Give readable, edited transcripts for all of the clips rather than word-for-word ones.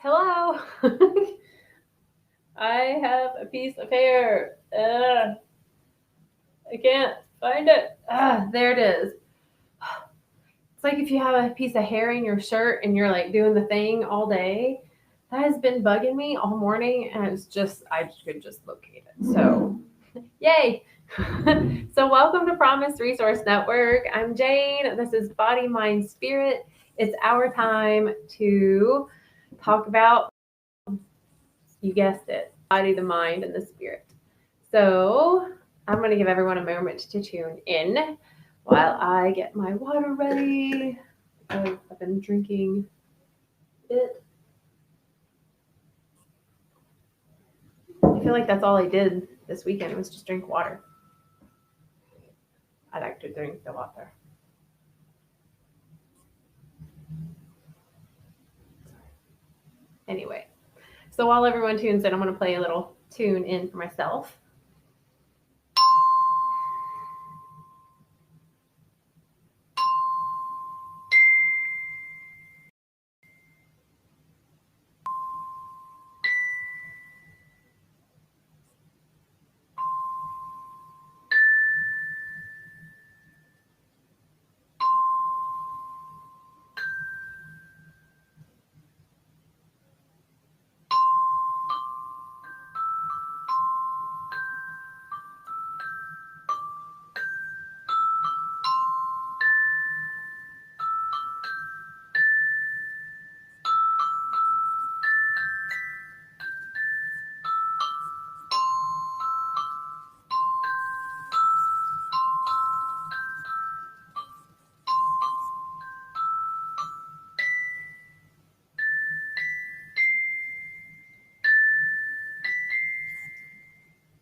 Hello. I have a piece of hair. I can't find it. There it is. It's like if you have a piece of hair in your shirt and you're like doing the thing all day. That has been bugging me all morning, and I could just locate it. So, yay. So, welcome to Promise Resource Network. I'm Jane. This is Body, Mind, Spirit. It's our time to talk about, you guessed it, body, the mind, and the spirit. So I'm going to give everyone a moment to tune in while I get my water ready. I've been drinking it. I feel like that's all I did this weekend was just drink water. I like to drink the water. Anyway, so while everyone tunes in, I'm going to play a little tune in for myself.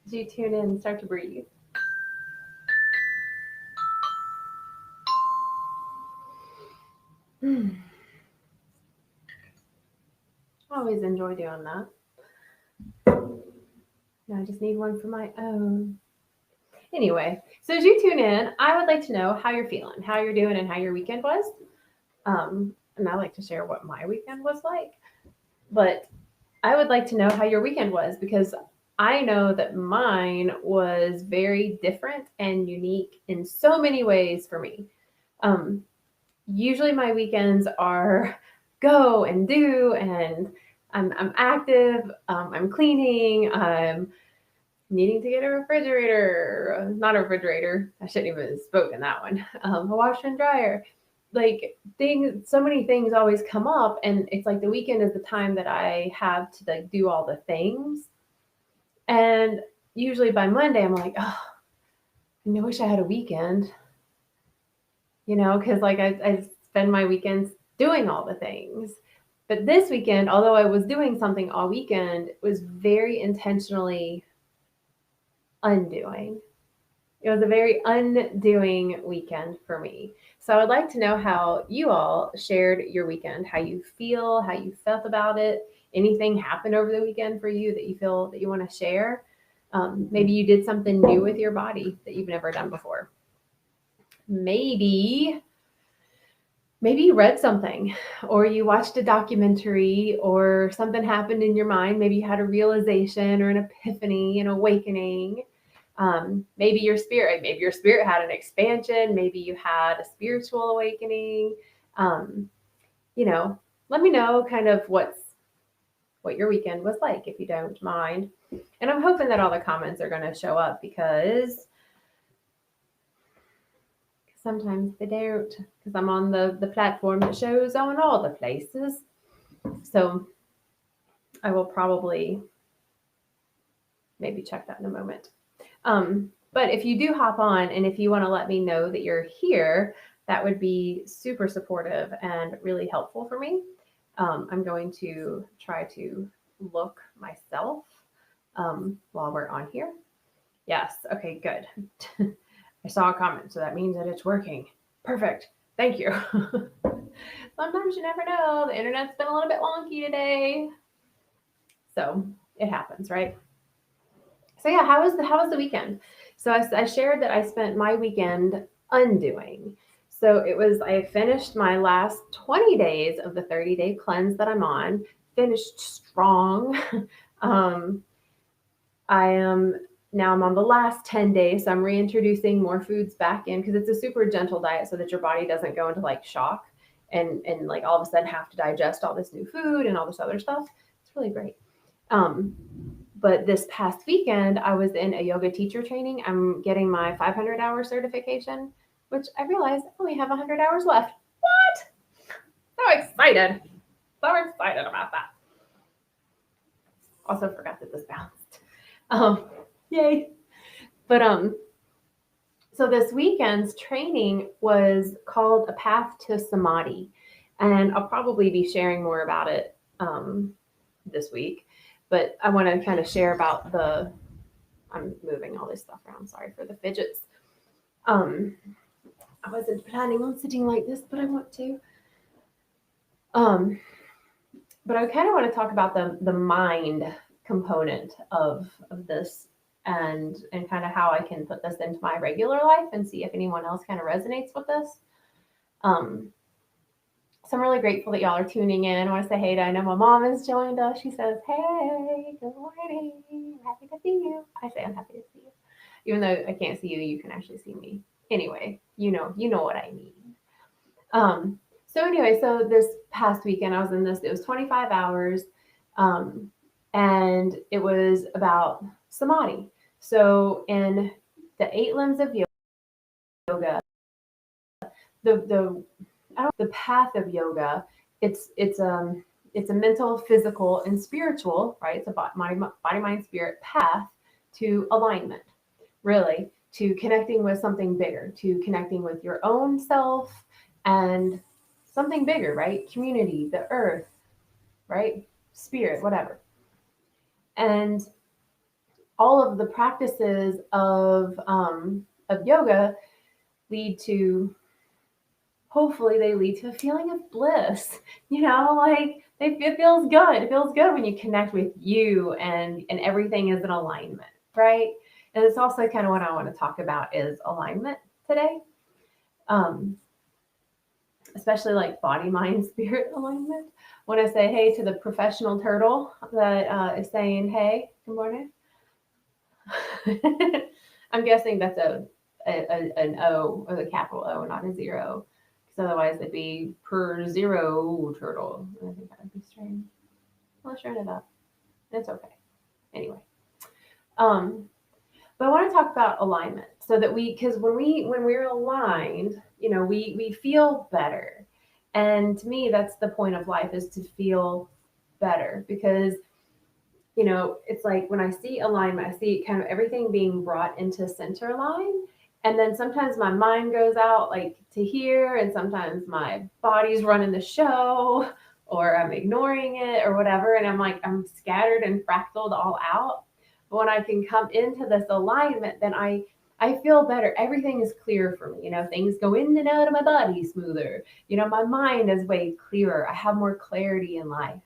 As you tune in, start to breathe. I always enjoy doing that. I just need one for my own. Anyway, so as you tune in, I would like to know how you're feeling, how you're doing, and how your weekend was. And I like to share what my weekend was like. But I would like to know how your weekend was because I know that mine was very different and unique in so many ways for me. Um, Usually my weekends are go and do, and I'm active, I'm cleaning, I'm needing to get a refrigerator, not a refrigerator. I shouldn't even have spoken that one. A washer and dryer. Like things, so many things always come up, and it's like the weekend is the time that I have to like do all the things. And usually by Monday, I'm like, oh, I wish I had a weekend, because like I spend my weekends doing all the things. But this weekend, although I was doing something all weekend, it was very intentionally undoing. It was a very undoing weekend for me. So I would like to know how you all shared your weekend, how you feel, how you felt about it. Anything happened over the weekend for you that you feel that you want to share? Maybe you did something new with your body that you've never done before. Maybe you read something or you watched a documentary or something happened in your mind. Maybe you had a realization or an epiphany, an awakening. Maybe your spirit had an expansion. Maybe you had a spiritual awakening. Um, Let me know kind of what your weekend was like, if you don't mind. And I'm hoping that all the comments are going to show up because sometimes they don't, because I'm on the platform that shows on all the places. So I will probably maybe check that in a moment. But if you do hop on and if you want to let me know that you're here, that would be super supportive and really helpful for me. I'm going to try to look myself while we're on here. Yes. Okay, good. I saw a comment, so that means that it's working. Perfect. Thank you. Sometimes you never know. The internet's been a little bit wonky today. So it happens, right? So yeah, how was the weekend? So I shared that I spent my weekend undoing. So I finished my last 20 days of the 30-day cleanse that I'm on, finished strong. um, I'm on the last 10 days, so I'm reintroducing more foods back in because it's a super gentle diet so that your body doesn't go into like shock and like all of a sudden have to digest all this new food and all this other stuff. It's really great. Um, but this past weekend, I was in a yoga teacher training. I'm getting my 500-hour certification, which I realized I only have 100 hours left. What? So excited. So excited about that. Also forgot that this bounced. Yay. But so this weekend's training was called A Path to Samadhi. And I'll probably be sharing more about it this week. But I want to kind of share about I'm moving all this stuff around. Sorry for the fidgets. I wasn't planning on sitting like this, but I want to. But I kind of want to talk about the mind component of this and kind of how I can put this into my regular life and see if anyone else kind of resonates with this. So I'm really grateful that y'all are tuning in. I want to say hey to, I know my mom has joined us. She says, hey, good morning. I'm happy to see you. I say I'm happy to see you. Even though I can't see you, you can actually see me. Anyway, you know what I mean. So this past weekend I was in this, it was 25 hours. And it was about samadhi. So in the 8 limbs of yoga, the path of yoga, it's a mental, physical, and spiritual, right? It's a body, mind, spirit path to alignment, really, to connecting with something bigger, to connecting with your own self and something bigger, right? Community, the earth, right? Spirit, whatever. And all of the practices of yoga hopefully they lead to a feeling of bliss. Like it feels good. It feels good when you connect with you and everything is in alignment, right? And it's also kind of what I want to talk about is alignment today. Especially like body, mind, spirit alignment. I want to say hey to the professional turtle that is saying, hey, good morning. I'm guessing that's an O, or the capital O, not a zero. Because otherwise it'd be per zero turtle. I think that would be strange. Let's turn it up. It's okay. Anyway. But I want to talk about alignment so that because when we're aligned, we feel better. And to me, that's the point of life, is to feel better, because it's like when I see alignment, I see kind of everything being brought into center line. And then sometimes my mind goes out like to here, and sometimes my body's running the show, or I'm ignoring it or whatever. And I'm scattered and fractaled all out. But when I can come into this alignment, then I feel better. Everything is clear for me. Things go in and out of my body smoother. My mind is way clearer. I have more clarity in life.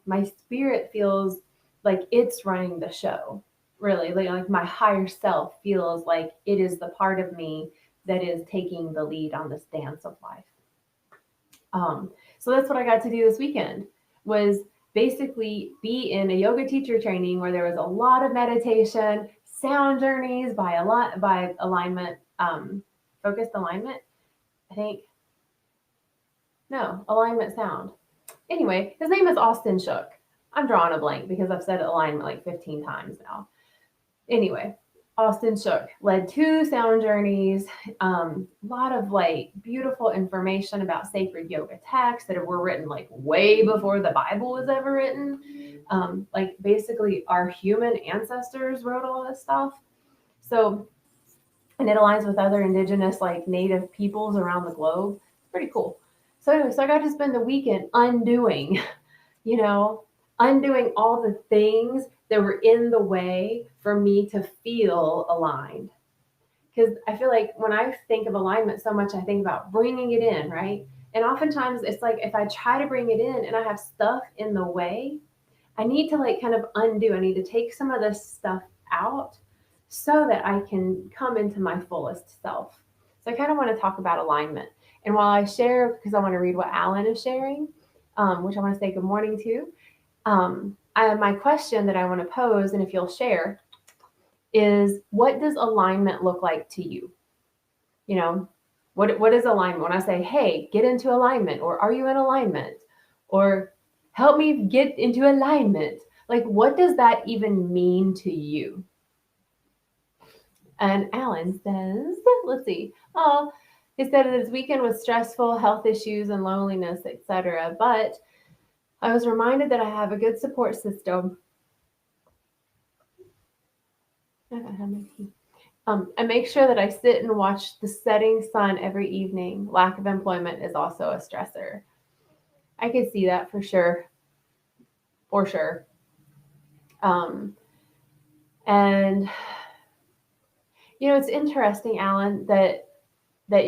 My spirit feels like it's running the show, really. Like my higher self feels like it is the part of me that is taking the lead on this dance of life. So that's what I got to do this weekend, was basically be in a yoga teacher training where there was a lot of meditation, sound journeys by alignment, focused alignment, I think. No, alignment sound. Anyway, his name is Austin Shook. I'm drawing a blank because I've said alignment like 15 times now. Anyway, Austin Shook led 2 sound journeys, a lot of like beautiful information about sacred yoga texts that were written like way before the Bible was ever written. Like basically our human ancestors wrote all this stuff. So, and it aligns with other indigenous like native peoples around the globe. It's pretty cool. So anyway, I got to spend the weekend undoing all the things that were in the way for me to feel aligned. Because I feel like when I think of alignment so much, I think about bringing it in, right? And oftentimes it's like if I try to bring it in and I have stuff in the way, I need to like kind of undo. I need to take some of this stuff out so that I can come into my fullest self. So I kind of want to talk about alignment. And while I share, because I want to read what Alan is sharing, which I want to say good morning to. My question that I want to pose, and if you'll share, is what does alignment look like to you? You know, what is alignment? When I say, hey, get into alignment, or are you in alignment? Or help me get into alignment. Like, what does that even mean to you? And Alan says, let's see. Oh, he said his weekend was stressful, health issues and loneliness, etc. But I was reminded that I have a good support system. I make sure that I sit and watch the setting sun every evening. Lack of employment is also a stressor. I could see that for sure. For sure. And it's interesting, Alan, that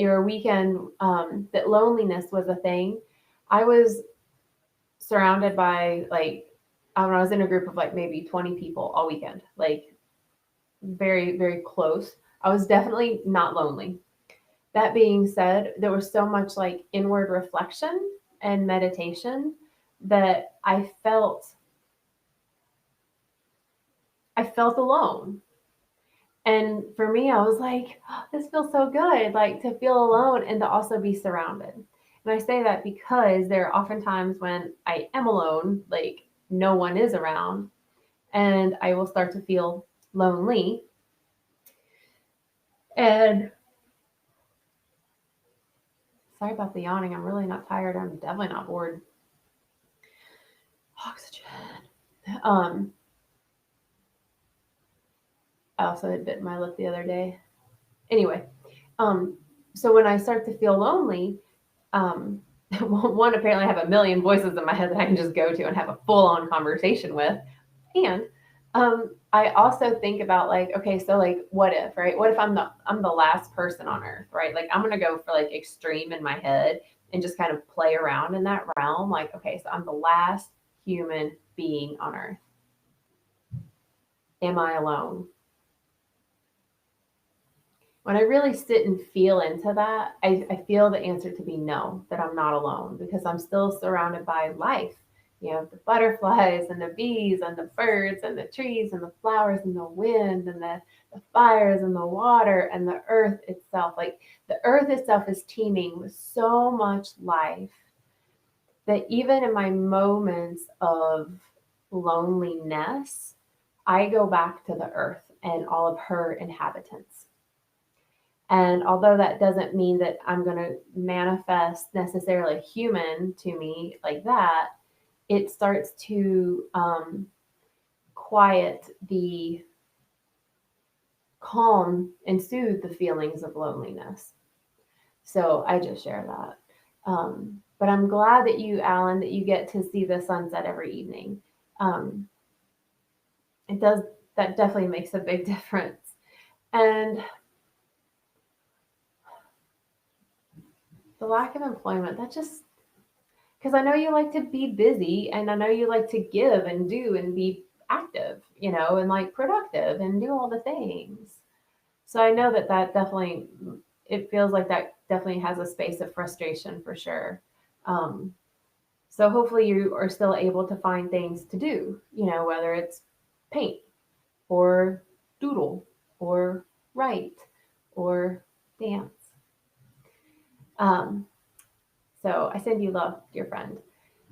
your weekend, that loneliness was a thing. I was surrounded by when I was in a group of maybe 20 people all weekend, very, very close. I was definitely not lonely. That being said, there was so much inward reflection and meditation that I felt alone. And for me, I was like, oh, this feels so good, to feel alone and to also be surrounded. And I say that because there are often times when I am alone, no one is around, and I will start to feel lonely. And sorry about the yawning. I'm really not tired. I'm definitely not bored. Oxygen. I also had bitten my lip the other day. Anyway, so when I start to feel lonely, one, apparently I have a million voices in my head that I can just go to and have a full-on conversation with. And I also think about okay, so what if, right? What if I'm the last person on earth, right? I'm gonna go for extreme in my head and just kind of play around in that realm. Okay, so I'm the last human being on earth. Am I alone? When I really sit and feel into that, I feel the answer to be no, that I'm not alone, because I'm still surrounded by life. The butterflies and the bees and the birds and the trees and the flowers and the wind and the fires and the water and the earth itself. The earth itself is teeming with so much life that even in my moments of loneliness, I go back to the earth and all of her inhabitants. And although that doesn't mean that I'm going to manifest necessarily human to me like that, it starts to quiet the calm and soothe the feelings of loneliness. So I just share that. But I'm glad that you, Alan, that you get to see the sunset every evening. That definitely makes a big difference. And the lack of employment, that just, because I know you like to be busy and I know you like to give and do and be active, and productive and do all the things. So I know that definitely, it feels like that definitely has a space of frustration for sure. So hopefully you are still able to find things to do, whether it's paint or doodle or write or dance. So I send you love, dear friend.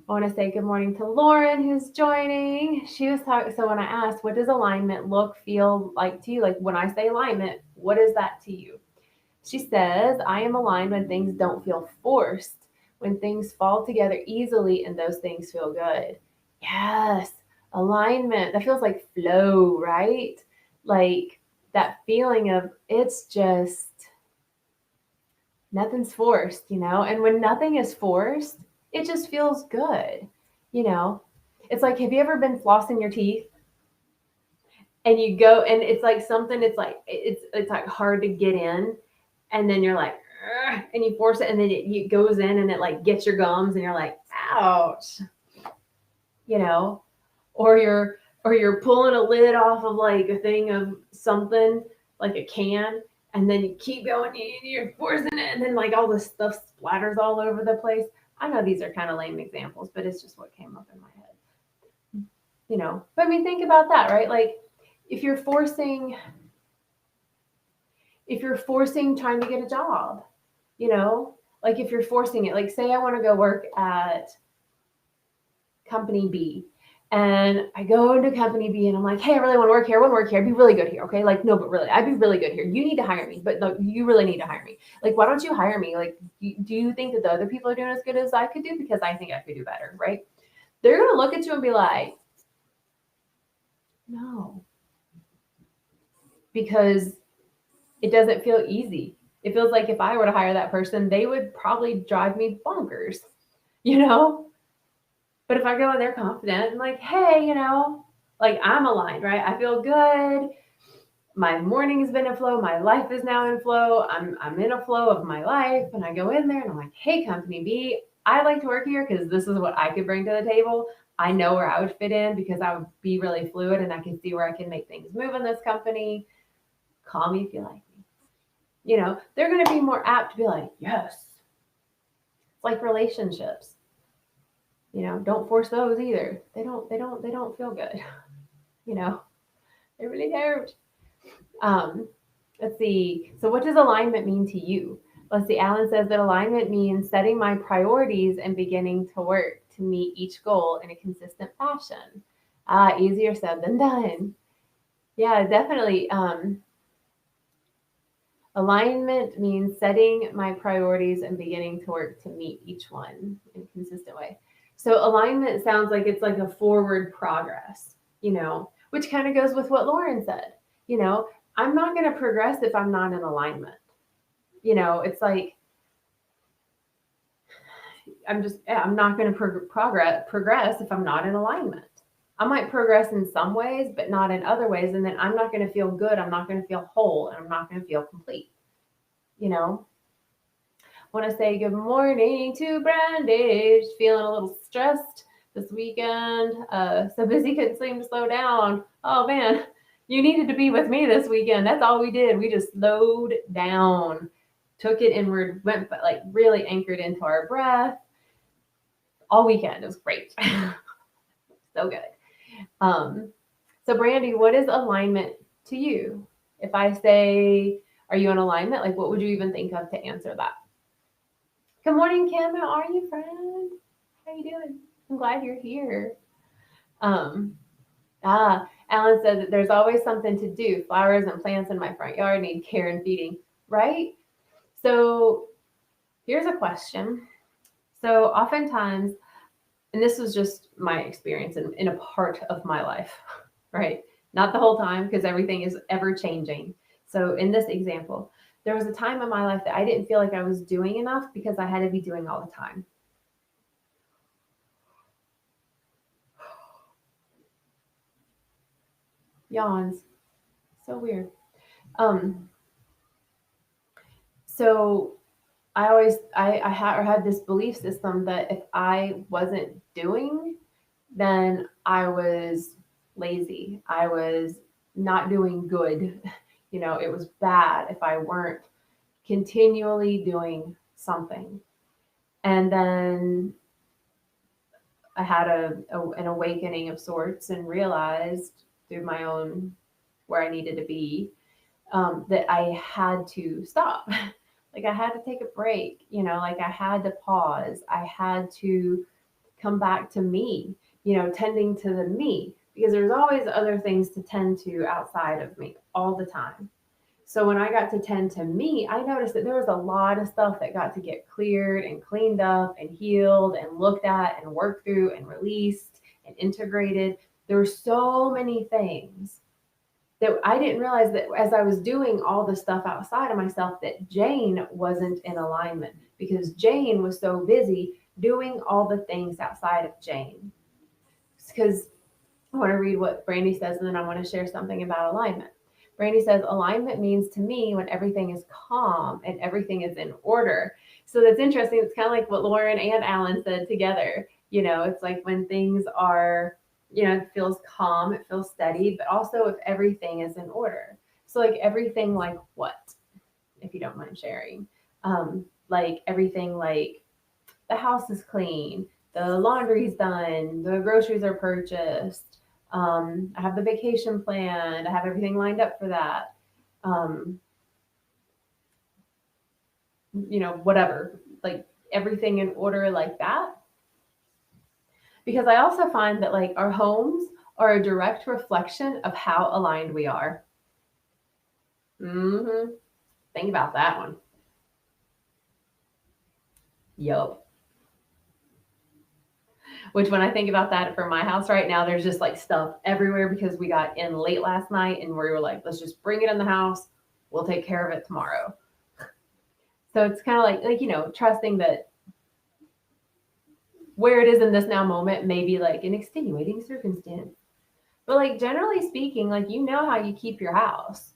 I want to say good morning to Lauren, who's joining. She was talking. So when I asked, what does alignment feel like to you? When I say alignment, what is that to you? She says, I am aligned when things don't feel forced, when things fall together easily and those things feel good. Yes, alignment. That feels like flow, right? That feeling of it's just nothing's forced, and when nothing is forced, it just feels good. It's have you ever been flossing your teeth and you go and it's something, it's hard to get in, and then you're and you force it and then it goes in and it gets your gums and you're ouch, or you're pulling a lid off of a thing of something, a can, and then you keep going, you're forcing it, and then all this stuff splatters all over the place. I know these are kind of lame examples, but it's just what came up in my head. But I mean, think about that, right? Like if you're forcing trying to get a job, like if you're forcing it, like say I want to go work at company B, and I go into company B and I'm like, hey, I really want to work here. I want to work here. I'd be really good here. Okay. Like, no, but really, I'd be really good here. You need to hire me, but no, you really need to hire me. Like, why don't you hire me? Like, do you think that the other people are doing as good as I could do? Because I think I could do better. Right. They're going to look at you and be like, no, because it doesn't feel easy. It feels like if I were to hire that person, they would probably drive me bonkers, you know? But if I go in there confident and like, hey, like I'm aligned, right? I feel good. My morning has been in flow. My life is now in flow. I'm in a flow of my life. And I go in there and I'm like, hey, company B, I'd like to work here because this is what I could bring to the table. I know where I would fit in because I would be really fluid and I can see where I can make things move in this company. Call me if you like me. They're going to be more apt to be like, yes. It's like relationships. Don't force those either. They don't feel good. They really don't. Let's see. So what does alignment mean to you? Let's see. Alan says that alignment means setting my priorities and beginning to work to meet each goal in a consistent fashion. Easier said than done. Yeah, definitely. Alignment means setting my priorities and beginning to work to meet each one in a consistent way. So alignment sounds like it's like a forward progress, which kind of goes with what Lauren said. I'm not going to progress if I'm not in alignment. It's like I'm not going to progress if I'm not in alignment. I might progress in some ways, but not in other ways. And then I'm not going to feel good. I'm not going to feel whole, and I'm not going to feel complete. Want to say good morning to Brandy. She's feeling a little stressed this weekend. So busy couldn't seem to slow down. Oh man, you needed to be with me this weekend. That's all we did. We just slowed down, took it inward, went like really anchored into our breath all weekend. It was great. So good. So Brandy, what is alignment to you? If I say, are you in alignment? Like, what would you even think of to answer that? Good morning, Kim. How are you, friend? How you doing? I'm glad you're here. Alan said that there's always something to do. Flowers and plants in my front yard need care and feeding, right? So here's a question. So oftentimes, and this was just my experience in a part of my life, right? Not the whole time, because everything is ever changing. So in this example, there was a time in my life that I didn't feel like I was doing enough because I had to be doing all the time. Yawns. So weird. So I had this belief system that if I wasn't doing, then I was lazy. I was not doing good. It was bad if I weren't continually doing something. And then I had an awakening of sorts and realized through my own where I needed to be that I had to stop. Like I had to take a break, like I had to pause. I had to come back to me, tending to the me, because there's always other things to tend to outside of me all the time. So when I got to tend to me, I noticed that there was a lot of stuff that got to get cleared and cleaned up and healed and looked at and worked through and released and integrated. There were so many things that I didn't realize that as I was doing all the stuff outside of myself, that Jane wasn't in alignment because Jane was so busy doing all the things outside of Jane. Because I want to read what Brandy says, and then I want to share something about alignment. Brandy says, alignment means to me when everything is calm and everything is in order. So that's interesting. It's kind of like what Lauren and Alan said together. It's like when things are, it feels calm, it feels steady, but also if everything is in order. So like everything like what, if you don't mind sharing? Like everything like the house is clean, the laundry's done, the groceries are purchased, I have the vacation planned, I have everything lined up for that. Um, whatever, like everything in order like that. Because I also find that like our homes are a direct reflection of how aligned we are. Mm-hmm. Think about that one. Yup. Which when I think about that for my house right now, there's just like stuff everywhere because we got in late last night and we were like, let's just bring it in the house. We'll take care of it tomorrow. So it's kind of like trusting that where it is in this now moment may be like an extenuating circumstance. But like generally speaking, like how you keep your house.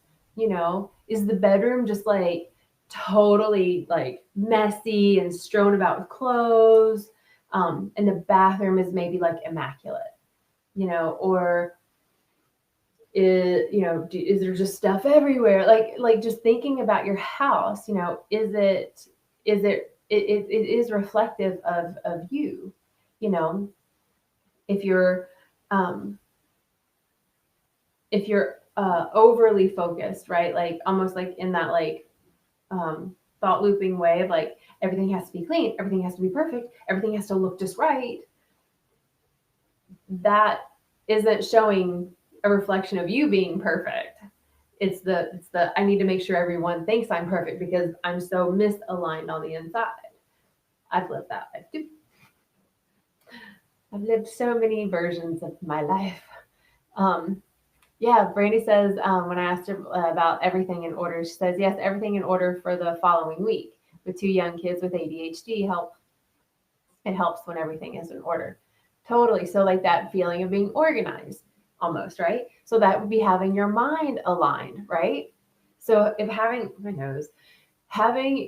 Is the bedroom just like totally like messy and strewn about with clothes? And the bathroom is maybe like immaculate, or is there just stuff everywhere? Like just thinking about your house, it is reflective of you, if you're um, overly focused, right? Like almost like in that like thought looping way of like everything has to be clean, everything has to be perfect, everything has to look just right. That isn't showing a reflection of you being perfect. It's the I need to make sure everyone thinks I'm perfect because I'm so misaligned on the inside. I've lived that life too. I've lived so many versions of my life. Um, Yeah, Brandy says when I asked her about everything in order, she says, yes, everything in order for the following week. With 2 young kids with ADHD, it helps when everything is in order. Totally. So like that feeling of being organized almost, right? So that would be having your mind aligned, right? So if having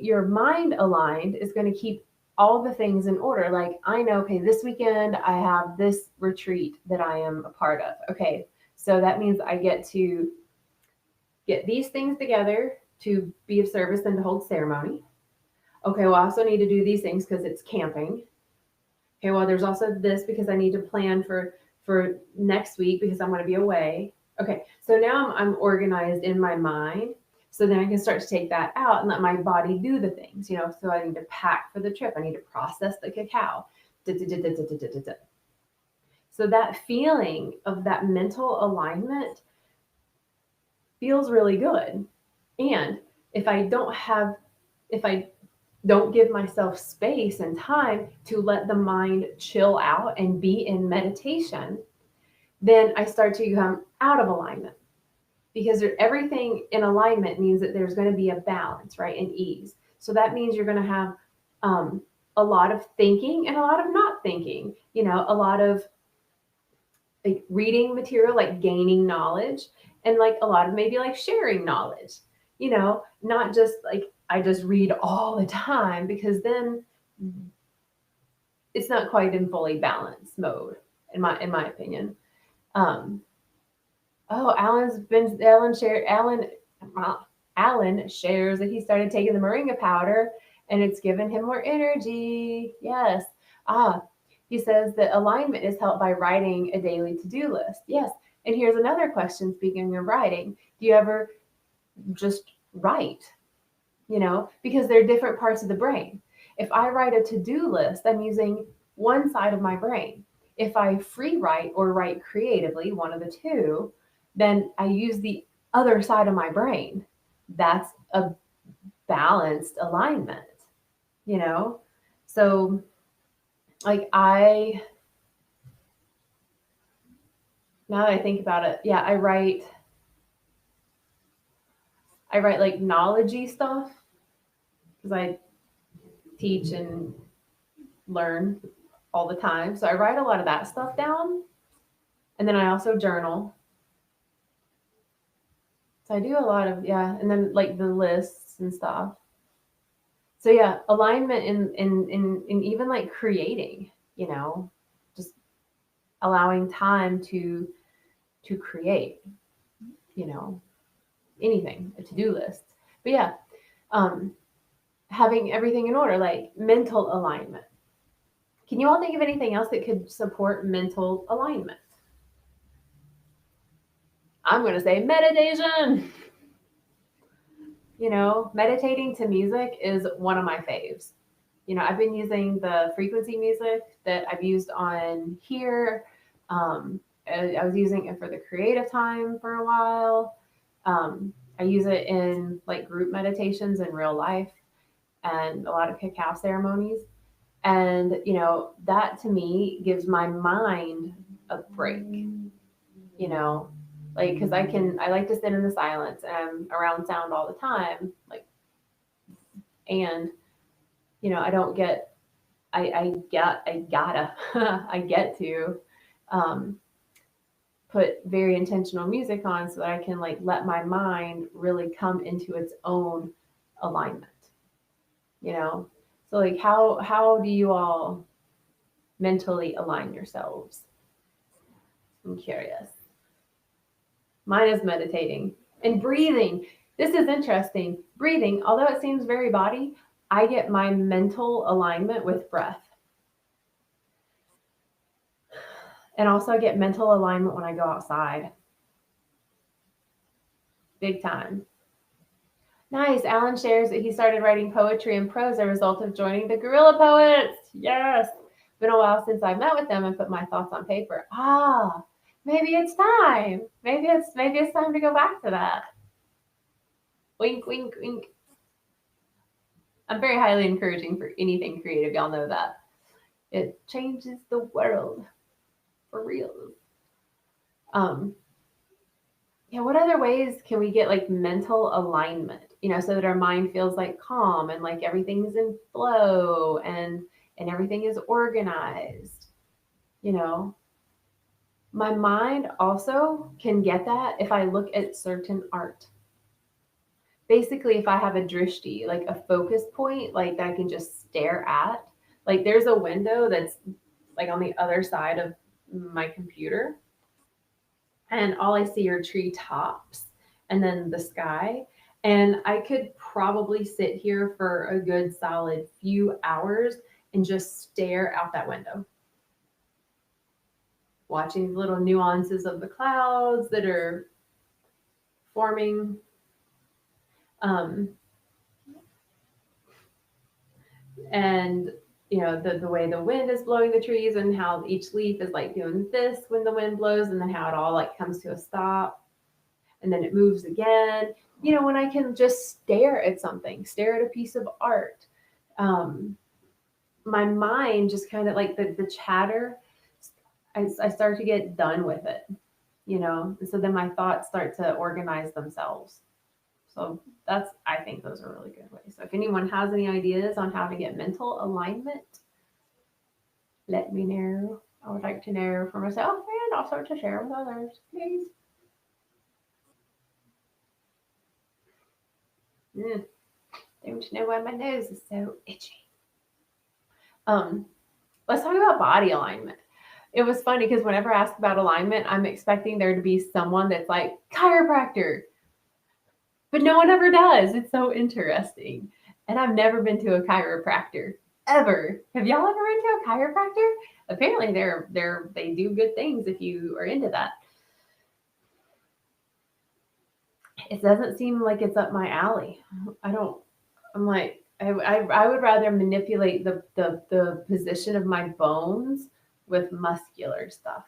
your mind aligned is going to keep all the things in order. Like I know, okay, this weekend I have this retreat that I am a part of. Okay, so that means I get to get these things together to be of service and to hold ceremony. Okay, well, I also need to do these things because it's camping. Okay, well, there's also this because I need to plan for next week because I'm going to be away. Okay, so now I'm organized in my mind. So then I can start to take that out and let my body do the things, So I need to pack for the trip. I need to process the cacao. Da, da, da, da, da, da, da, da. So that feeling of that mental alignment feels really good. And if I don't give myself space and time to let the mind chill out and be in meditation, then I start to come out of alignment because everything in alignment means that there's going to be a balance, right? And ease. So that means you're going to have a lot of thinking and a lot of not thinking, a lot of like reading material, like gaining knowledge, and like a lot of maybe like sharing knowledge, not just like I just read all the time because then it's not quite in fully balanced mode in my opinion. Um, oh, Alan shares that he started taking the moringa powder and it's given him more energy. Yes. He says that alignment is helped by writing a daily to-do list. Yes. And here's another question, speaking of writing. Do you ever just write? Because there are different parts of the brain. If I write a to-do list, I'm using one side of my brain. If I free write or write creatively, one of the two, then I use the other side of my brain. That's a balanced alignment, So like now that I think about it, yeah, I write like knowledge-y stuff because I teach and learn all the time. So I write a lot of that stuff down. And then I also journal. So I do a lot of, yeah, and then like the lists and stuff. So yeah, alignment in even like creating, just allowing time to create, anything, a to-do list. But yeah, having everything in order, like mental alignment. Can you all think of anything else that could support mental alignment? I'm going to say meditation. Meditating to music is one of my faves. I've been using the frequency music that I've used on here. I was using it for the creative time for a while. I use it in like group meditations in real life and a lot of cacao ceremonies. And, that to me gives my mind a break, you know, like, cause I like to sit in the silence and I'm around sound all the time. Like, and, I don't get, I gotta, I get to, um, put very intentional music on so that I can like let my mind really come into its own alignment, you know? So like how do you all mentally align yourselves? I'm curious. Mine is meditating and breathing. This is interesting. Breathing, although it seems very body, I get my mental alignment with breath. And also I get mental alignment when I go outside. Big time. Nice. Alan shares that he started writing poetry and prose as a result of joining the Guerrilla Poets. Yes. Been a while since I met with them and put my thoughts on paper. Ah, maybe it's time. Maybe it's time to go back to that. Wink, wink, wink. I'm very highly encouraging for anything creative. Y'all know that. It changes the world for real. Um, yeah, what other ways can we get like mental alignment? So that our mind feels like calm and like everything's in flow and everything is organized. You know, my mind also can get that if I look at certain art. Basically, if I have a drishti, like a focus point, like that I can just stare at, like there's a window that's like on the other side of my computer, and all I see are tree tops and then the sky. And I could probably sit here for a good solid few hours and just stare out that window, watching the little nuances of the clouds that are forming. Um, and the way the wind is blowing the trees and how each leaf is like doing this when the wind blows and then how it all like comes to a stop and then it moves again. When I can just stare at something, stare at a piece of art, um, my mind just kind of like the chatter, I start to get done with it, and so then my thoughts start to organize themselves. So I think those are really good ways. So if anyone has any ideas on how to get mental alignment, let me know. I would like to know for myself and also to share with others, please. Mm, don't know why my nose is so itchy. Um, let's talk about body alignment. It was funny because whenever I ask about alignment, I'm expecting there to be someone that's like chiropractor, but no one ever does. It's so interesting. And I've never been to a chiropractor ever. Have y'all ever been to a chiropractor? Apparently, they do good things if you are into that. It doesn't seem like it's up my alley. I don't. I'm like I would rather manipulate the position of my bones with muscular stuff.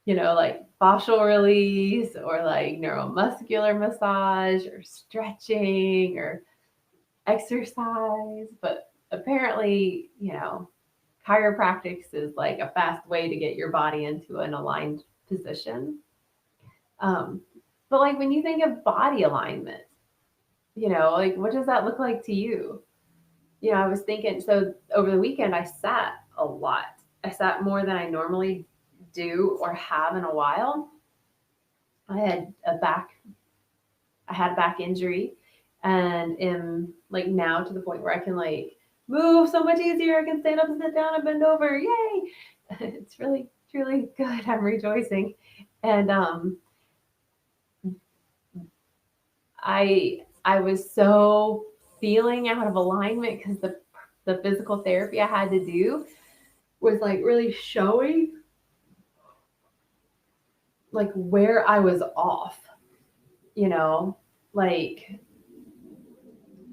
Like fascial release or like neuromuscular massage or stretching or exercise. But apparently, chiropractics is like a fast way to get your body into an aligned position. Um, but like when you think of body alignment, like what does that look like to you? I was thinking, so over the weekend, I sat a lot. I sat more than I normally do or have in a while. I had a back injury and am like now to the point where I can like move so much easier. I can stand up and sit down and bend over. Yay! It's really, really good. I'm rejoicing. And I was so feeling out of alignment because the physical therapy I had to do. was like really showing like where I was off, you know, like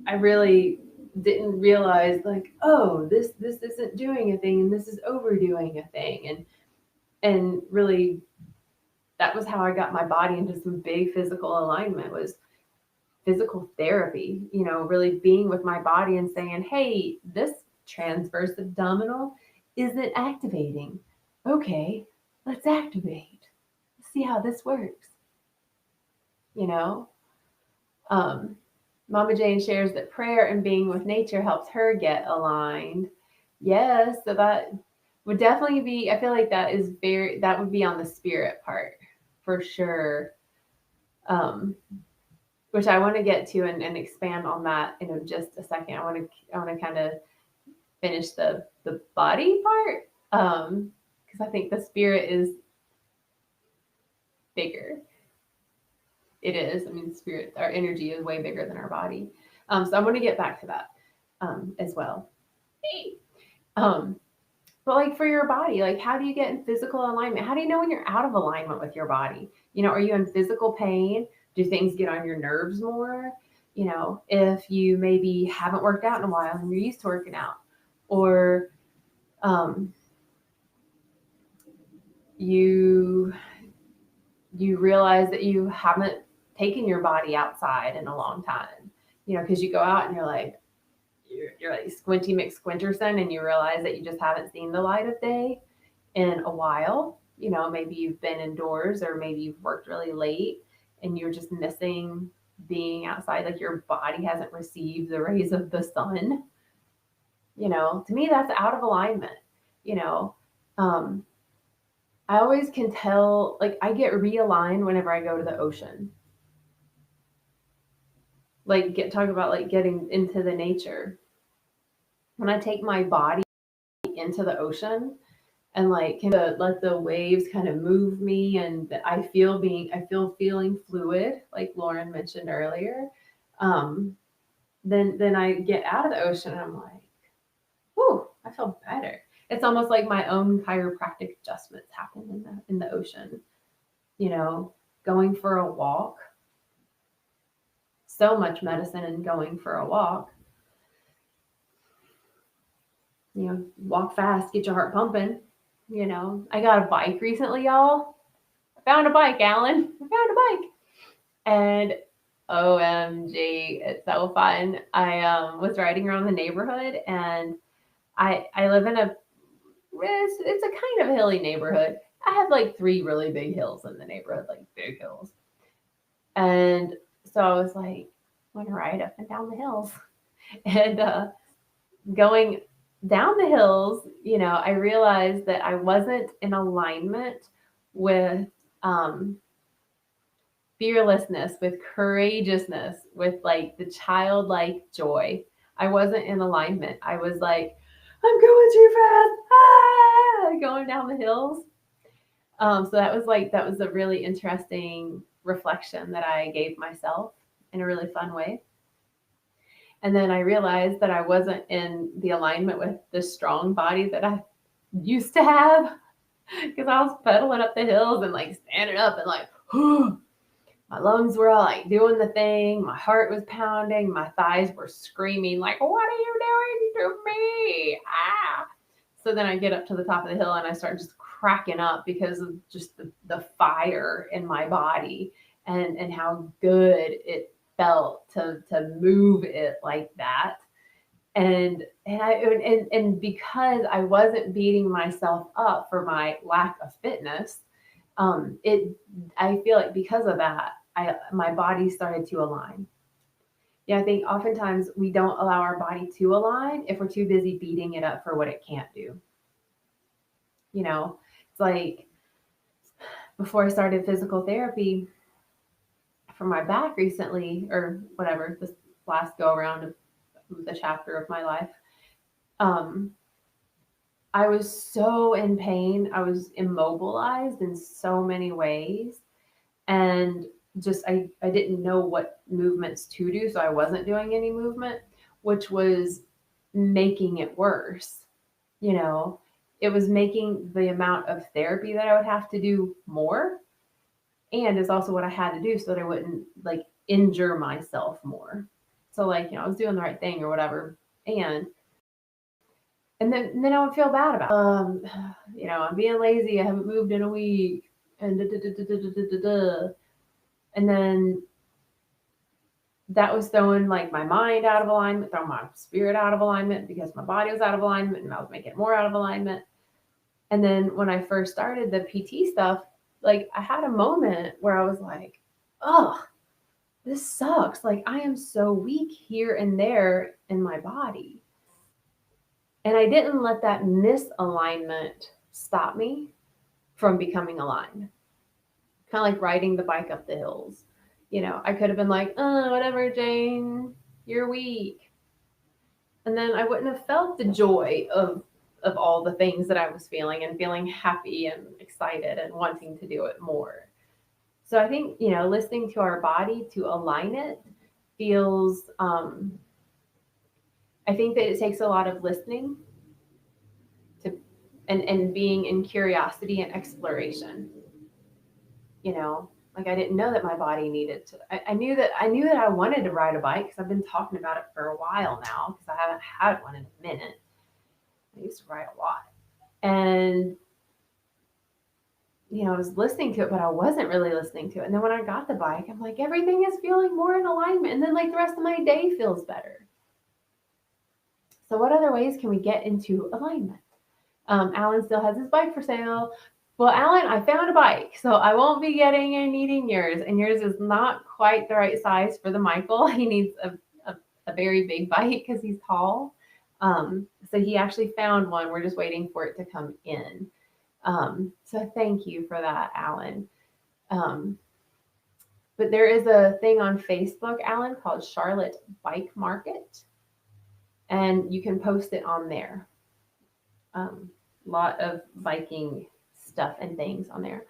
I really didn't realize like, oh, this isn't doing a thing and this is overdoing a thing. And really that was how I got my body into some big physical alignment was physical therapy, you know, really being with my body and saying, hey, this transverse abdominal isn't activating. Okay, let's activate. Let's see how this works. You know, um, Mama Jane shares that prayer and being with nature helps her get aligned. Yes, so that would definitely be, I feel like that would be on the spirit part for sure. Um, which I want to get to and expand on that in just a second. I want to kind of finish the body part because I think the spirit is bigger. It is. I mean, spirit, our energy is way bigger than our body. So I'm going to get back to that as well. Um, but like for your body, like how do you get in physical alignment? How do you know when you're out of alignment with your body? You know, are you in physical pain? Do things get on your nerves more? You know, if you maybe haven't worked out in a while and you're used to working out, or um, you realize that you haven't taken your body outside in a long time, you know, because you go out and you're like Squinty McSquinterson and you realize that you just haven't seen the light of day in a while. You know, maybe you've been indoors or maybe you've worked really late and you're just missing being outside, like your body hasn't received the rays of the sun. You know, to me, that's out of alignment. You know, um, I always can tell, like, I get realigned whenever I go to the ocean. Like, talk about like getting into the nature. When I take my body into the ocean, and like let the waves kind of move me and I feel feeling fluid like Lauren mentioned earlier. Then I get out of the ocean and I'm like, whew, I feel better. It's almost like my own chiropractic adjustments happen in the ocean. You know, going for a walk, so much medicine in going for a walk. You know, walk fast, get your heart pumping. You know, I got a bike recently, y'all. I found a bike, Alan. I found a bike. And OMG, it's so fun. I was riding around the neighborhood and I live in it's a kind of hilly neighborhood. I have like 3 really big hills in the neighborhood, like big hills. And so I was like, I'm gonna ride up and down the hills. And going down the hills, you know, I realized that I wasn't in alignment with fearlessness, with courageousness, with like the childlike joy. I wasn't in alignment. I was like, I'm going too fast, going down the hills. So that was a really interesting reflection that I gave myself in a really fun way. And then I realized that I wasn't in the alignment with the strong body that I used to have because I was pedaling up the hills and like standing up and like, my lungs were all like doing the thing. My heart was pounding. My thighs were screaming like, what are you doing to me? Ah. So then I get up to the top of the hill and I start just cracking up because of just the fire in my body and how good it felt to move it like that. And because I wasn't beating myself up for my lack of fitness, I feel like because of that, my body started to align. Yeah, I think oftentimes we don't allow our body to align if we're too busy beating it up for what it can't do. You know, it's like before I started physical therapy for my back recently, or whatever, this last go around of the chapter of my life, I was so in pain. I was immobilized in so many ways. And just I didn't know what movements to do, so I wasn't doing any movement, which was making it worse. You know, it was making the amount of therapy that I would have to do more, and is also what I had to do so that I wouldn't like injure myself more. So like, I was doing the right thing or whatever. And then I would feel bad about I'm being lazy, I haven't moved in a week, and da, da, da, da, da, da, da, da. And then that was throwing like my mind out of alignment, throwing my spirit out of alignment because my body was out of alignment and I was making more out of alignment. And then when I first started the PT stuff, like I had a moment where I was like, oh, this sucks. Like I am so weak here and there in my body. And I didn't let that misalignment stop me from becoming aligned. Kind of like riding the bike up the hills. I could have been like, oh, whatever, Jane, you're weak. And then I wouldn't have felt the joy of all the things that I was feeling and feeling happy and excited and wanting to do it more. So I think, listening to our body to align it feels, I think that it takes a lot of listening to and being in curiosity and exploration. Like I didn't know that my body needed to. I knew that I wanted to ride a bike because I've been talking about it for a while now because I haven't had one in a minute. I used to ride a lot, and I was listening to it, but I wasn't really listening to it. And then when I got the bike, I'm like, everything is feeling more in alignment, and then like the rest of my day feels better. So what other ways can we get into alignment? Alan still has his bike for sale. Well, Alan, I found a bike, so I won't be getting and needing yours. And yours is not quite the right size for the Michael. He needs a very big bike because he's tall. So he actually found one. We're just waiting for it to come in. So thank you for that, Alan. But there is a thing on Facebook, Alan, called Charlotte Bike Market. And you can post it on there. Lot of biking stuff and things on there.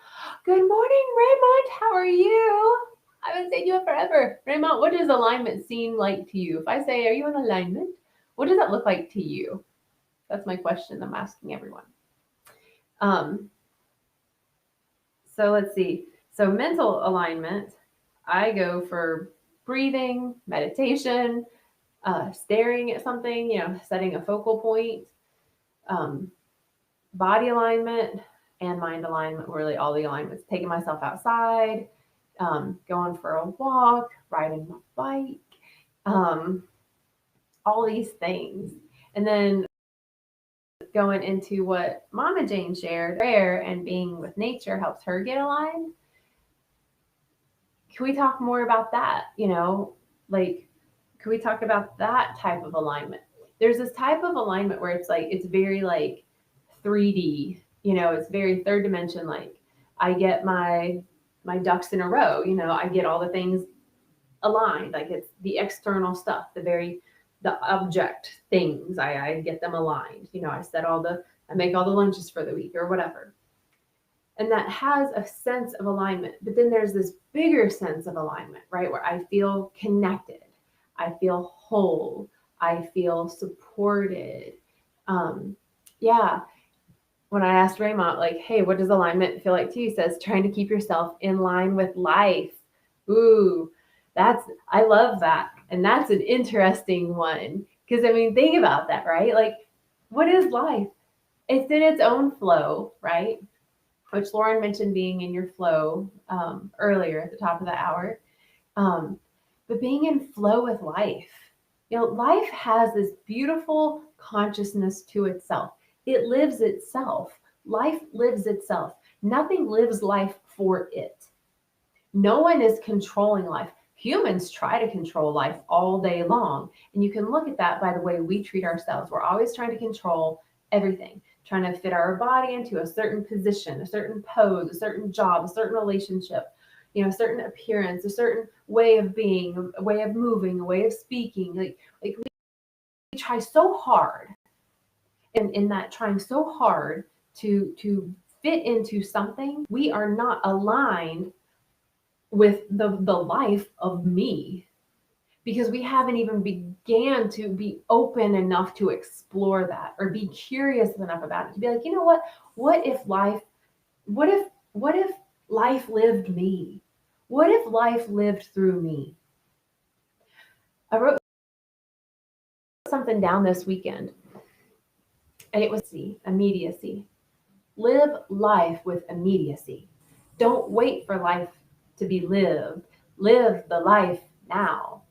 Good morning, Raymond. How are you? I haven't seen you in forever. Raymond, what does alignment seem like to you? If I say, are you in alignment? What does that look like to you? That's my question I'm asking everyone. So let's see. So mental alignment, I go for breathing, meditation, staring at something, setting a focal point, body alignment and mind alignment, really all the alignments, taking myself outside, going for a walk, riding my bike, all these things. And then going into what Mama Jane shared, prayer and being with nature helps her get aligned. Can we talk more about that? Can we talk about that type of alignment? There's this type of alignment where it's very like 3D, it's very third dimension. Like I get my ducks in a row, I get all the things aligned. Like it's the external stuff, the object things, I get them aligned. I make all the lunches for the week or whatever. And that has a sense of alignment. But then there's this bigger sense of alignment, right? Where I feel connected. I feel whole. I feel supported. Yeah. When I asked Raymond, like, hey, what does alignment feel like to you? He says, trying to keep yourself in line with life. Ooh, I love that. And that's an interesting one. Because, think about that, right? Like, what is life? It's in its own flow, right? Which Lauren mentioned being in your flow earlier at the top of the hour. But being in flow with life, life has this beautiful consciousness to itself. It lives itself. Life lives itself. Nothing lives life for it. No one is controlling life. Humans try to control life all day long. And you can look at that by the way we treat ourselves. We're always trying to control everything, trying to fit our body into a certain position, a certain pose, a certain job, a certain relationship, a certain appearance, a certain way of being, a way of moving, a way of speaking. Like we try so hard. And in that trying so hard to fit into something, we are not aligned with the life of me. because we haven't even began to be open enough to explore that or be curious enough about it to be like, you know what if life, what if life lived me? What if life lived through me? I wrote something down this weekend, and it was immediacy. Live life with immediacy. Don't wait for life to be lived. Live the life now.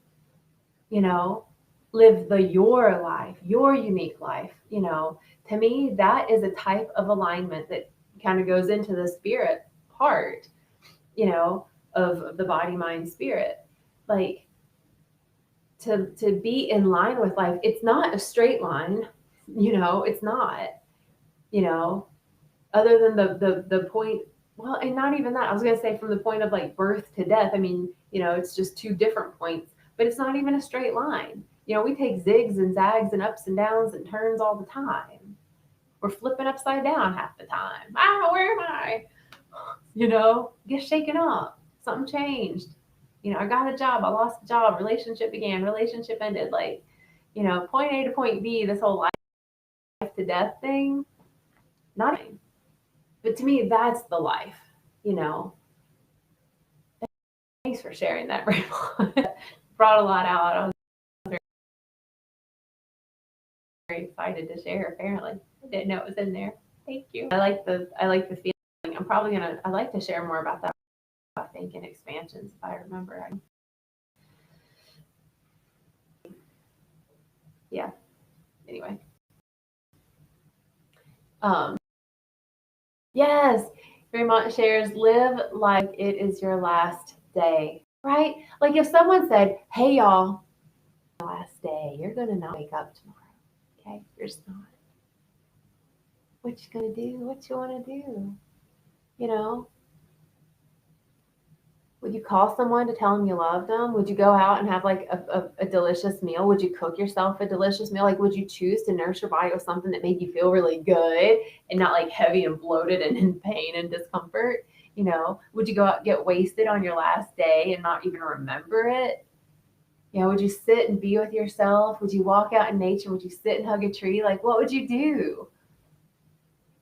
You know, live your life, your unique life. To me, that is a type of alignment that kind of goes into the spirit part, of the body, mind, spirit. Like, to be in line with life, it's not a straight line, it's not, you know, other than the point, well, and not even that. I was gonna say from the point of like birth to death. I mean, it's just two different points, but it's not even a straight line. We take zigs and zags and ups and downs and turns all the time. We're flipping upside down half the time. Where am I? Get shaken up. Something changed. I got a job. I lost a job. Relationship began. Relationship ended. Like, point A to point B, this whole life to death thing, not. But to me, that's the life, you know. Thanks for sharing that, Raymond. Brought a lot out. I was very excited to share, apparently. I didn't know it was in there. Thank you. I like the feeling. I like to share more about that, I think, in expansions, if I remember. Yeah. Anyway. Yes. Fremont shares, live like it is your last day, right? Like if someone said, hey, y'all, last day, you're going to not wake up tomorrow. Okay? You're just not. What you going to do? What you want to do? Would you call someone to tell them you love them? Would you go out and have like a delicious meal? Would you cook yourself a delicious meal? Like, would you choose to nurse your body with something that made you feel really good and not like heavy and bloated and in pain and discomfort? Would you go out and get wasted on your last day and not even remember it? Would you sit and be with yourself? Would you walk out in nature? Would you sit and hug a tree? Like, what would you do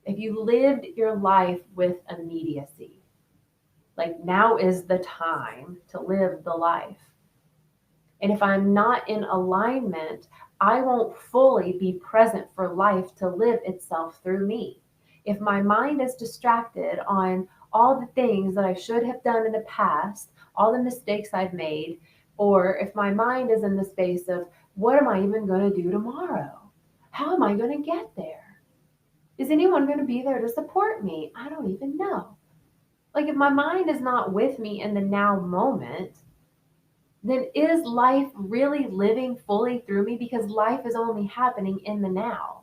if you lived your life with immediacy? Like, now is the time to live the life. And if I'm not in alignment, I won't fully be present for life to live itself through me. If my mind is distracted on all the things that I should have done in the past, all the mistakes I've made, or if my mind is in the space of, what am I even going to do tomorrow? How am I going to get there? Is anyone going to be there to support me? I don't even know. Like, if my mind is not with me in the now moment, then is life really living fully through me? Because life is only happening in the now.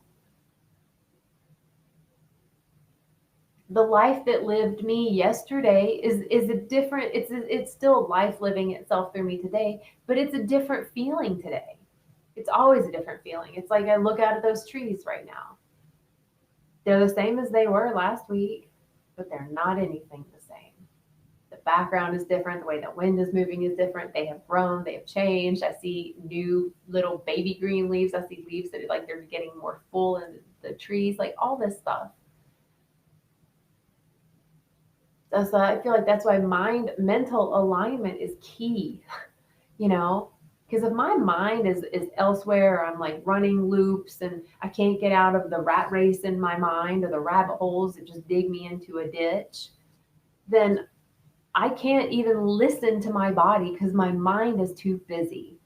The life that lived me yesterday is a different, it's still life living itself through me today, but it's a different feeling today. It's always a different feeling. It's like I look out at those trees right now. They're the same as they were last week, but they're not anything the same. The background is different. The way the wind is moving is different. They have grown. They have changed. I see new little baby green leaves. I see leaves that like they're getting more full in the trees, like all this stuff. So I feel like that's why mental alignment is key, because if my mind is elsewhere, I'm like running loops and I can't get out of the rat race in my mind or the rabbit holes that just dig me into a ditch, then I can't even listen to my body because my mind is too busy.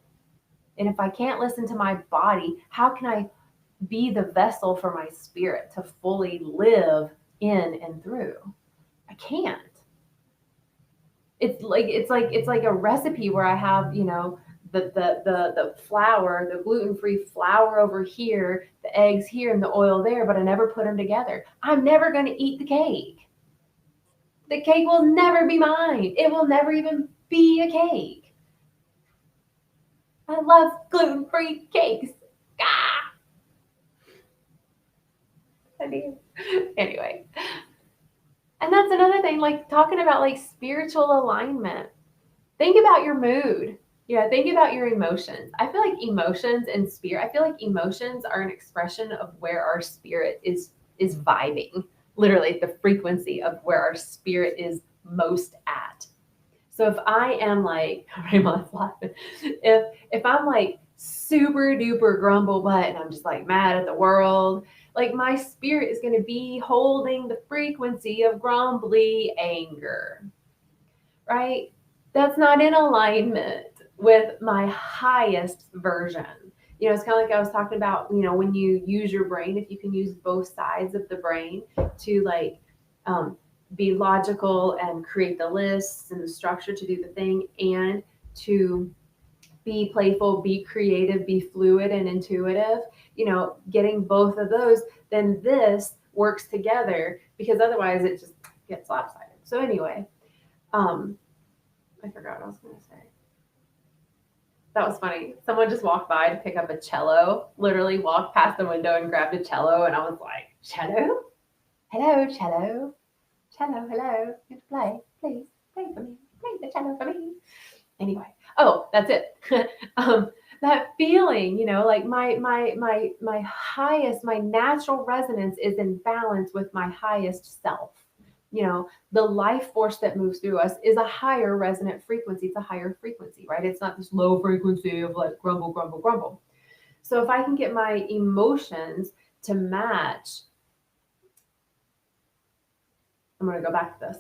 And if I can't listen to my body, how can I be the vessel for my spirit to fully live in and through? I can't. It's like a recipe where I have, the flour, the gluten-free flour over here, the eggs here, and the oil there, but I never put them together. I'm never going to eat the cake. The cake will never be mine. It will never even be a cake. I love gluten-free cakes. Ah! I do. Anyway. And that's another thing, like talking about like spiritual alignment. Think about your mood. Yeah, think about your emotions. I feel like emotions and spirit, I feel like emotions are an expression of where our spirit is vibing. Literally the frequency of where our spirit is most at. So if I am like, Raymond's laughing. If I'm like super duper grumble butt and I'm just like mad at the world, like my spirit is going to be holding the frequency of grumbly anger, right? That's not in alignment with my highest version. It's kind of like I was talking about, when you use your brain, if you can use both sides of the brain to like um, be logical and create the lists and the structure to do the thing, and to be playful, be creative, be fluid and intuitive, getting both of those, then this works together, because otherwise it just gets lopsided. So anyway, um, I forgot what I was going to say. That was funny. Someone just walked by to pick up a cello, literally walked past the window and grabbed a cello. And I was like, cello? Hello, cello. Cello, hello. You play, please. Play for me. Play the cello for me. Anyway. Oh, that's it. That feeling, like my highest, my natural resonance is in balance with my highest self. The life force that moves through us is a higher resonant frequency. It's a higher frequency, right? It's not this low frequency of like grumble, grumble, grumble. So if I can get my emotions to match, I'm going to go back to this,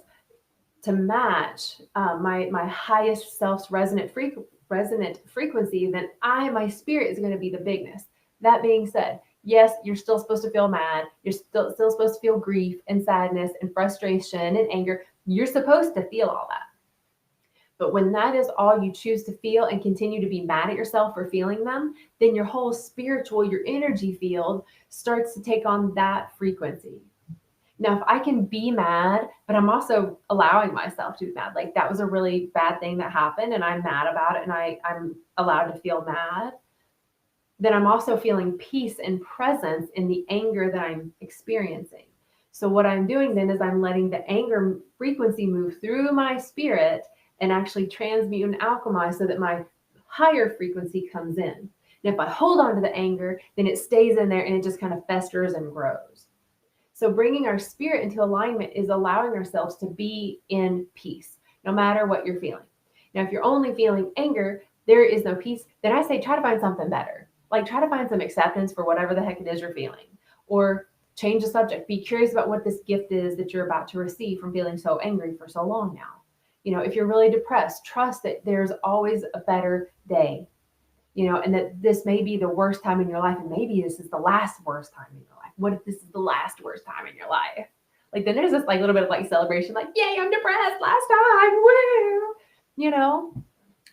to match my highest self's resonant frequency, then my spirit is going to be the bigness. That being said, yes, you're still supposed to feel mad. You're still supposed to feel grief and sadness and frustration and anger. You're supposed to feel all that. But when that is all you choose to feel and continue to be mad at yourself for feeling them, then your whole your energy field starts to take on that frequency. Now, if I can be mad, but I'm also allowing myself to be mad, like that was a really bad thing that happened and I'm mad about it and I'm allowed to feel mad, then I'm also feeling peace and presence in the anger that I'm experiencing. So what I'm doing then is I'm letting the anger frequency move through my spirit and actually transmute and alchemize so that my higher frequency comes in. And if I hold on to the anger, then it stays in there and it just kind of festers and grows. So bringing our spirit into alignment is allowing ourselves to be in peace, no matter what you're feeling. Now, if you're only feeling anger, there is no peace, then I say try to find something better. Like try to find some acceptance for whatever the heck it is you're feeling. Or change the subject. Be curious about what this gift is that you're about to receive from feeling so angry for so long now. If you're really depressed, trust that there's always a better day. And that this may be the worst time in your life, and maybe this is the last worst time in your life. What if this is the last worst time in your life? Like then there's this like little bit of like celebration, like, yay, I'm depressed, last time, woo!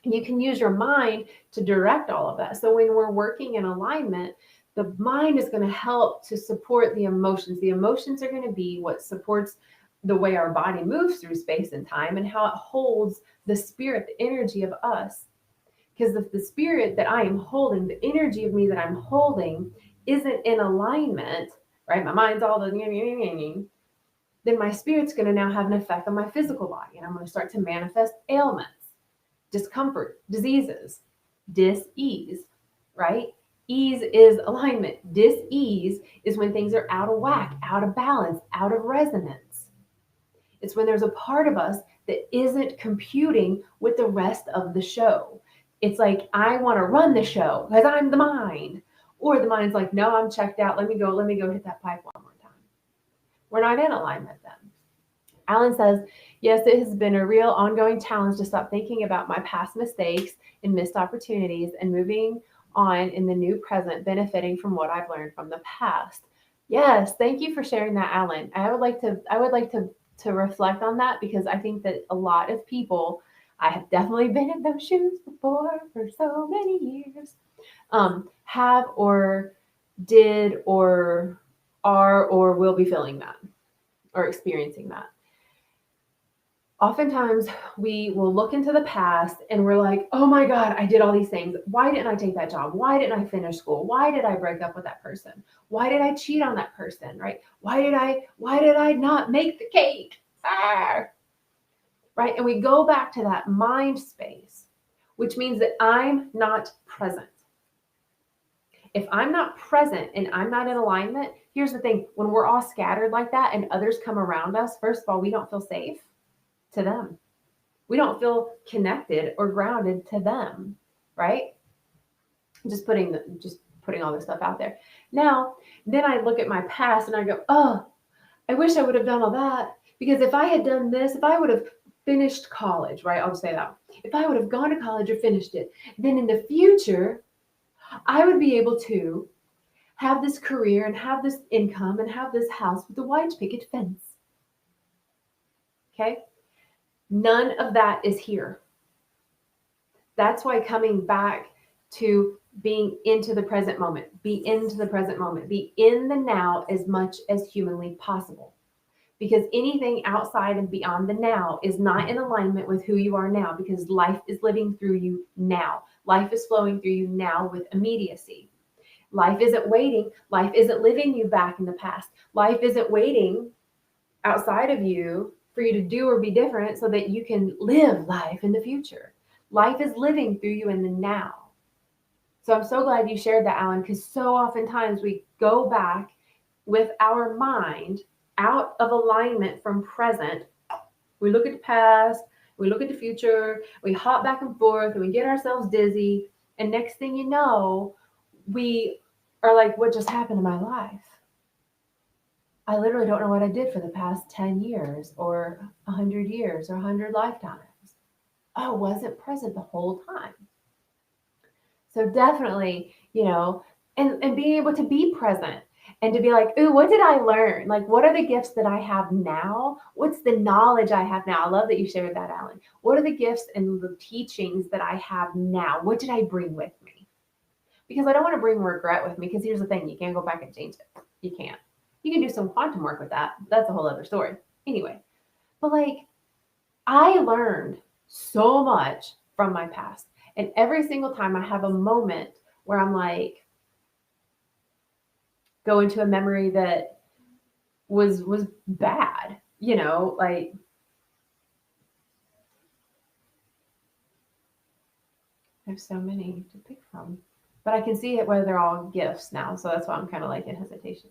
You can use your mind to direct all of that. So when we're working in alignment, the mind is going to help to support the emotions. The emotions are going to be what supports the way our body moves through space and time and how it holds the spirit, the energy of us. Because if the spirit that I am holding, the energy of me that I'm holding isn't in alignment, right? My mind's all the then my spirit's going to now have an effect on my physical body. And I'm going to start to manifest ailments, discomfort, diseases, dis-ease, right? Ease is alignment. Dis-ease is when things are out of whack, out of balance, out of resonance. It's when there's a part of us that isn't computing with the rest of the show. It's like, I want to run the show because I'm the mind. Or the mind's like, no, I'm checked out. Let me go hit that pipe one more time. We're not in alignment then. Alan says, yes, it has been a real ongoing challenge to stop thinking about my past mistakes and missed opportunities and moving on in the new present, benefiting from what I've learned from the past. Yes, thank you for sharing that, Alan. I would like to reflect on that, because I think that a lot of people, I have definitely been in those shoes before for so many years, have or did or are or will be feeling that or experiencing that. Oftentimes we will look into the past and we're like, oh my God, I did all these things. Why didn't I take that job? Why didn't I finish school? Why did I break up with that person? Why did I cheat on that person? Right? Why did I not make the cake? Right? And we go back to that mind space which means that I'm not present. If I'm not present and I'm not in alignment, here's the thing. When we're all scattered like that and others come around us, first of all, we don't feel safe to them. We don't feel connected or grounded to them, right? Just putting all this stuff out there. Now, then I look at my past and I go, oh, I wish I would have done all that. Because if I had done this, if I would have finished college, right? I'll say that. If I would have gone to college or finished it, then in the future, I would be able to have this career and have this income and have this house with a white picket fence. Okay? None of that is here. That's why coming back to being into the present moment, be into the present moment, be in the now as much as humanly possible. Because anything outside and beyond the now is not in alignment with who you are now, because life is living through you now. Life is flowing through you now with immediacy. Life isn't waiting. Life isn't living you back in the past. Life isn't waiting outside of you for you to do or be different so that you can live life in the future. Life is living through you in the now. So I'm so glad you shared that, Alan, because so oftentimes we go back with our mind out of alignment from present. We look at the past, we look at the future, we hop back and forth, and we get ourselves dizzy. And next thing you know, we are like, what just happened to my life? I literally don't know what I did for the past 10 years or 100 years or 100 lifetimes. I wasn't present the whole time. So definitely, and being able to be present and to be like, ooh, what did I learn? Like, what are the gifts that I have now? What's the knowledge I have now? I love that you shared that, Alan. What are the gifts and the teachings that I have now? What did I bring with me? Because I don't want to bring regret with me, because here's the thing, you can't go back and change it. You can't. You can do some quantum work with that. That's a whole other story. Anyway, but I learned so much from my past. And every single time I have a moment where I'm like, go into a memory that was bad, there's so many to pick from. But I can see it where they're all gifts now. So that's why I'm kind of in hesitation.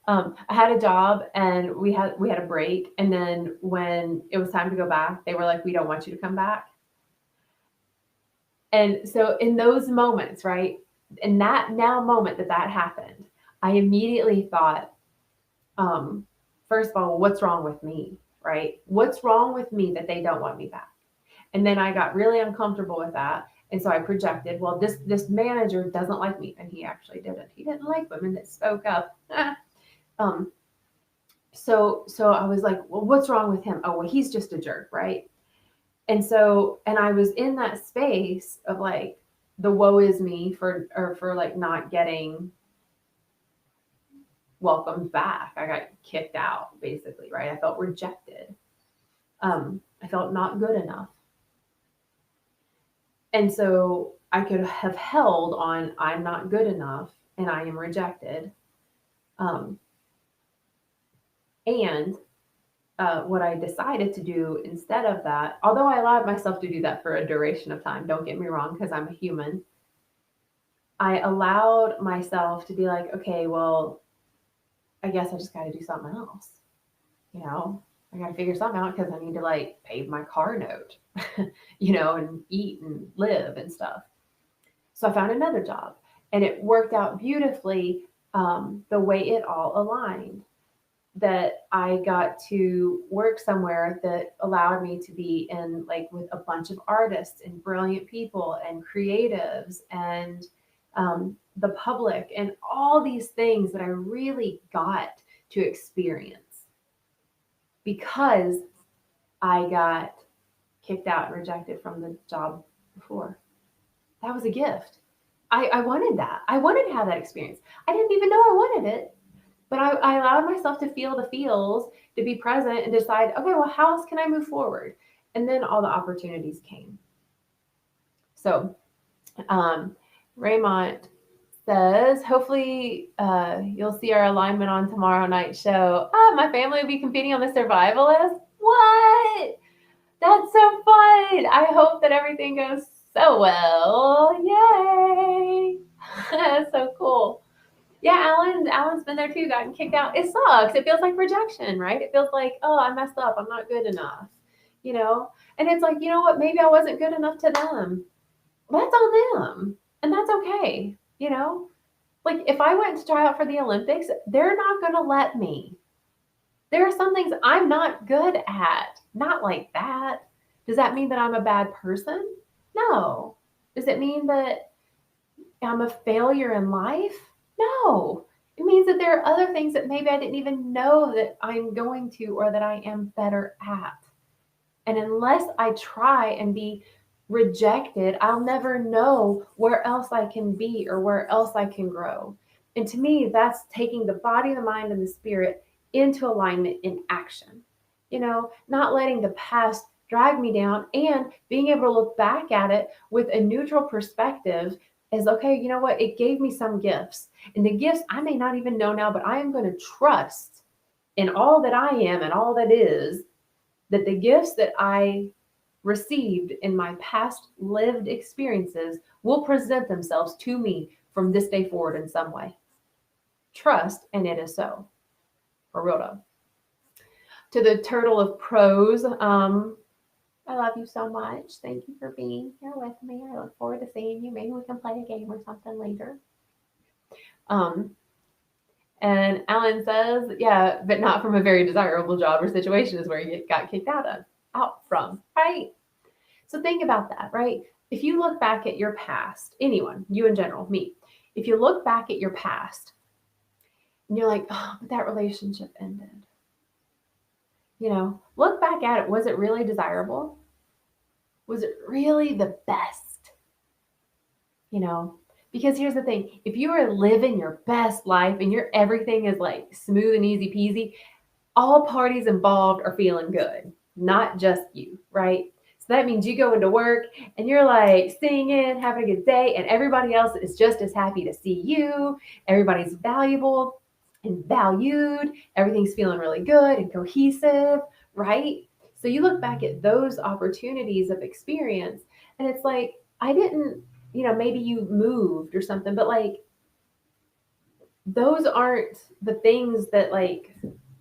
I had a job and we had a break, and then when it was time to go back, they were like, we don't want you to come back. And so in those moments, right, in that now moment that happened, I immediately thought, first of all, what's wrong with me, right? What's wrong with me that they don't want me back? And then I got really uncomfortable with that. And so I projected, well, this manager doesn't like me. And he actually didn't. He didn't like women that spoke up. So I was like, well, what's wrong with him? Oh, well, he's just a jerk, right? And I was in that space of the woe is me for not getting welcomed back. I got kicked out, basically, right? I felt rejected. I felt not good enough. And so I could have held on, I'm not good enough and I am rejected. What I decided to do instead of that, although I allowed myself to do that for a duration of time, don't get me wrong, because I'm a human, I allowed myself to be like, okay, well, I guess I just got to do something else. I got to figure something out because I need to pay my car note, and eat and live and stuff. So I found another job, and it worked out beautifully, the way it all aligned. That I got to work somewhere that allowed me to be in with a bunch of artists and brilliant people and creatives and the public and all these things that I really got to experience because I got kicked out and rejected from the job before. That was a gift. I wanted that. I wanted to have that experience. I didn't even know I wanted it. But I allowed myself to feel the feels, to be present and decide, okay, well, how else can I move forward? And then all the opportunities came. So Raymond says, hopefully you'll see our alignment on tomorrow night's show. My family will be competing on the Survivalist. What? That's so fun. I hope that everything goes so well. Yay. That's so cool. Yeah, Alan's been there too, gotten kicked out. It sucks. It feels like rejection, right? It feels like, oh, I messed up. I'm not good enough, you know? And it's like, you know what? Maybe I wasn't good enough to them. That's on them. And that's okay, you know? Like if I went to try out for the Olympics, they're not going to let me. There are some things I'm not good at. Not like that. Does that mean that I'm a bad person? No. Does it mean that I'm a failure in life? No. It means that there are other things that maybe I didn't even know that I'm going to or that I am better at. And unless I try and be rejected, I'll never know where else I can be or where else I can grow. And to me, that's taking the body, the mind, and the spirit into alignment in action. You know, not letting the past drag me down and being able to look back at it with a neutral perspective is okay, you know what? It gave me some gifts. And the gifts I may not even know now, but I am going to trust in all that I am and all that is, that the gifts that I received in my past lived experiences will present themselves to me from this day forward in some way. Trust, and it is so. For real though. To the Turtle of Prose, I love you so much. Thank you for being here with me. I look forward to seeing you. Maybe we can play a game or something later. And Alan says, yeah, but not from a very desirable job or situation is where you got kicked out from, right? So think about that, right? If you look back at your past, anyone, you in general, me, if you look back at your past and you're like, oh, but that relationship ended. You know, look back at it. Was it really desirable? Was it really the best? You know, because here's the thing. If you are living your best life and your everything is like smooth and easy peasy, all parties involved are feeling good, not just you, right? So that means you go into work and you're like singing, having a good day, and everybody else is just as happy to see you. Everybody's valuable and valued. Everything's feeling really good and cohesive, right? So you look back at those opportunities of experience and it's like, I didn't, you know, maybe you moved or something, but like, those aren't the things that like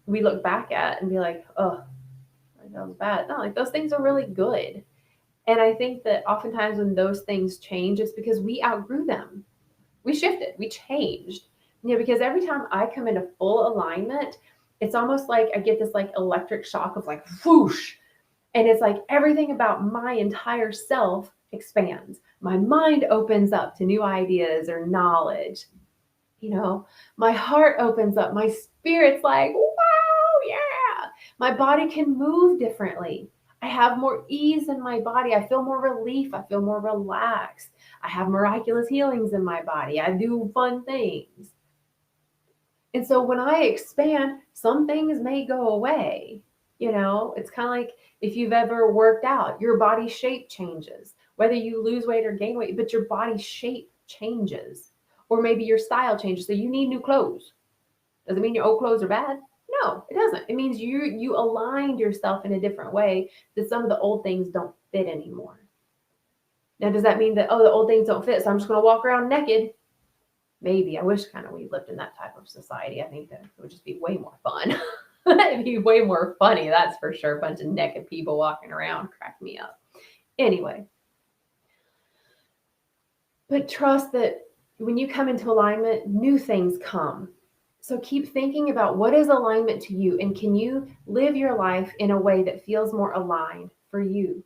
we look back at and be like, oh, that was bad. No, like those things are really good. And I think that oftentimes when those things change, it's because we outgrew them. We shifted, we changed. You know, because every time I come into full alignment, it's almost like I get this like electric shock of like whoosh. And it's like everything about my entire self expands. My mind opens up to new ideas or knowledge. You know, my heart opens up. My spirit's like, wow, yeah. My body can move differently. I have more ease in my body. I feel more relief. I feel more relaxed. I have miraculous healings in my body. I do fun things. And so when I expand, some things may go away. You know, it's kind of like if you've ever worked out, your body shape changes, whether you lose weight or gain weight, but your body shape changes. Or maybe your style changes. So you need new clothes. Does it mean your old clothes are bad? No, it doesn't. It means you aligned yourself in a different way that some of the old things don't fit anymore. Now, does that mean that, oh, the old things don't fit, so I'm just going to walk around naked? Maybe. I wish kind of we lived in that type of society. I think that it would just be way more fun. It'd be way more funny, that's for sure. A bunch of naked people walking around, crack me up. Anyway. But trust that when you come into alignment, new things come. So keep thinking about what is alignment to you, and can you live your life in a way that feels more aligned for you?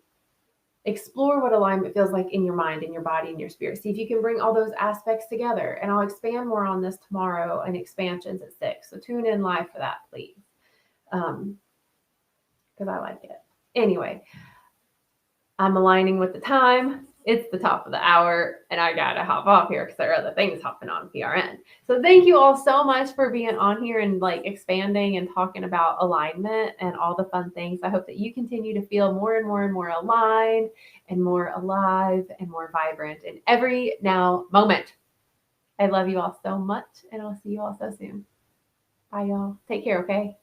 Explore what alignment feels like in your mind, in your body, in your spirit. See if you can bring all those aspects together. And I'll expand more on this tomorrow in expansions at 6. So tune in live for that, please. Because I like it. Anyway, I'm aligning with the time. It's the top of the hour, and I gotta hop off here because there are other things hopping on PRN. So thank you all so much for being on here and like expanding and talking about alignment and all the fun things. I hope that you continue to feel more and more and more aligned and more alive and more vibrant in every now moment. I love you all so much, and I'll see you all so soon. Bye, y'all. Take care, okay?